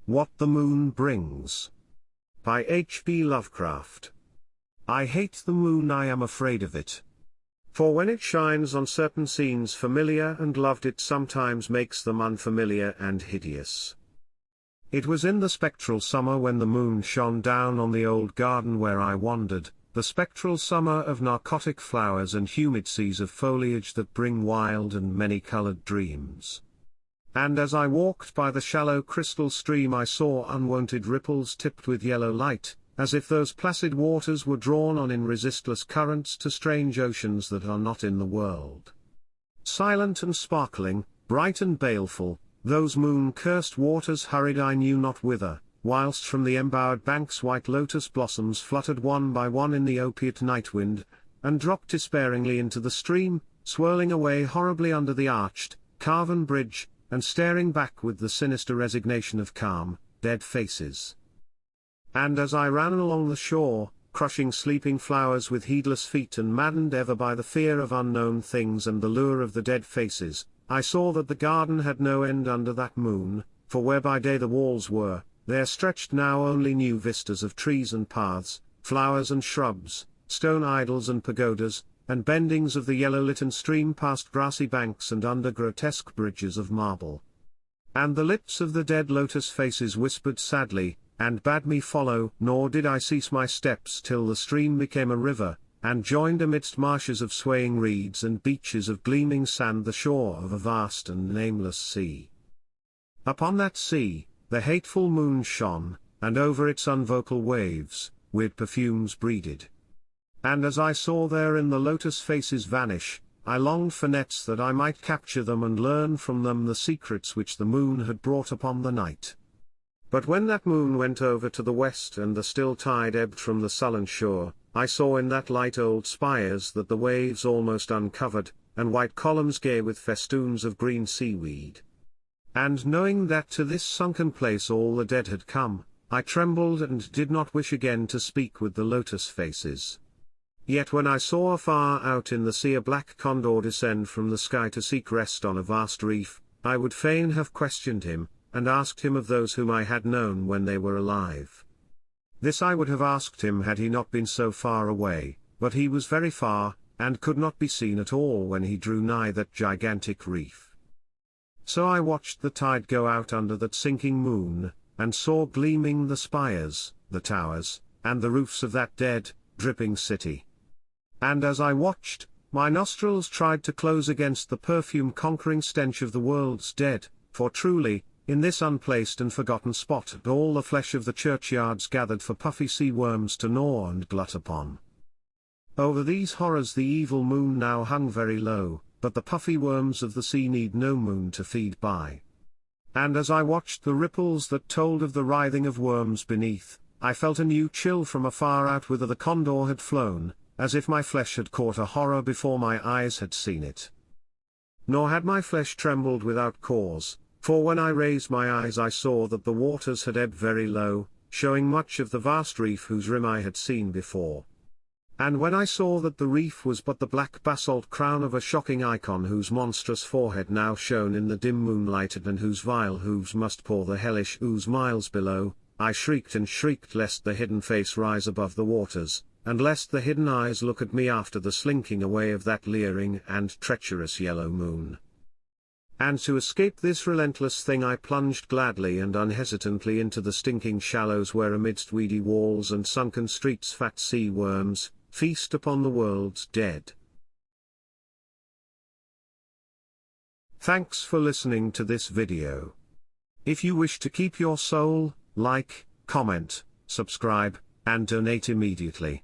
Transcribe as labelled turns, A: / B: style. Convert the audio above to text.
A: What the Moon Brings. By H.P. Lovecraft. I hate the moon, I am afraid of it. For when it shines on certain scenes familiar and loved, it sometimes makes them unfamiliar and hideous. It was in the spectral summer when the moon shone down on the old garden where I wandered, the spectral summer of narcotic flowers and humid seas of foliage that bring wild and many-colored dreams. And as I walked by the shallow crystal stream, I saw unwonted ripples tipped with yellow light, as if those placid waters were drawn on in resistless currents to strange oceans that are not in the world. Silent and sparkling, bright and baleful, those moon-cursed waters hurried I knew not whither, whilst from the embowered banks white lotus blossoms fluttered one by one in the opiate night wind, and dropped despairingly into the stream, swirling away horribly under the arched, carven bridge, and staring back with the sinister resignation of calm, dead faces. And as I ran along the shore, crushing sleeping flowers with heedless feet and maddened ever by the fear of unknown things and the lure of the dead faces, I saw that the garden had no end under that moon, for where by day the walls were, there stretched now only new vistas of trees and paths, flowers and shrubs, stone idols and pagodas, and bendings of the yellow-litten stream past grassy banks and under grotesque bridges of marble. And the lips of the dead lotus faces whispered sadly, and bade me follow, nor did I cease my steps till the stream became a river, and joined amidst marshes of swaying reeds and beaches of gleaming sand the shore of a vast and nameless sea. Upon that sea, the hateful moon shone, and over its unvocal waves, weird perfumes breeded. And as I saw therein the lotus faces vanish, I longed for nets that I might capture them and learn from them the secrets which the moon had brought upon the night. But when that moon went over to the west and the still tide ebbed from the sullen shore, I saw in that light old spires that the waves almost uncovered, and white columns gay with festoons of green seaweed. And knowing that to this sunken place all the dead had come, I trembled and did not wish again to speak with the lotus faces. Yet when I saw afar out in the sea a black condor descend from the sky to seek rest on a vast reef, I would fain have questioned him, and asked him of those whom I had known when they were alive. This I would have asked him had he not been so far away, but he was very far, and could not be seen at all when he drew nigh that gigantic reef. So I watched the tide go out under that sinking moon, and saw gleaming the spires, the towers, and the roofs of that dead, dripping city. And as I watched, my nostrils tried to close against the perfume-conquering stench of the world's dead, for truly, in this unplaced and forgotten spot all the flesh of the churchyards gathered for puffy sea worms to gnaw and glut upon. Over these horrors the evil moon now hung very low, but the puffy worms of the sea need no moon to feed by. And as I watched the ripples that told of the writhing of worms beneath, I felt a new chill from afar out whither the condor had flown, as if my flesh had caught a horror before my eyes had seen it. Nor had my flesh trembled without cause, for when I raised my eyes I saw that the waters had ebbed very low, showing much of the vast reef whose rim I had seen before. And when I saw that the reef was but the black basalt crown of a shocking icon whose monstrous forehead now shone in the dim moonlight and whose vile hooves must pour the hellish ooze miles below, I shrieked and shrieked lest the hidden face rise above the waters, and lest the hidden eyes look at me after the slinking away of that leering and treacherous yellow moon. And to escape this relentless thing I plunged gladly and unhesitantly into the stinking shallows where amidst weedy walls and sunken streets fat sea worms feast upon the world's dead. Thanks for listening to this video. If you wish to keep your soul, like, comment, subscribe, and donate immediately.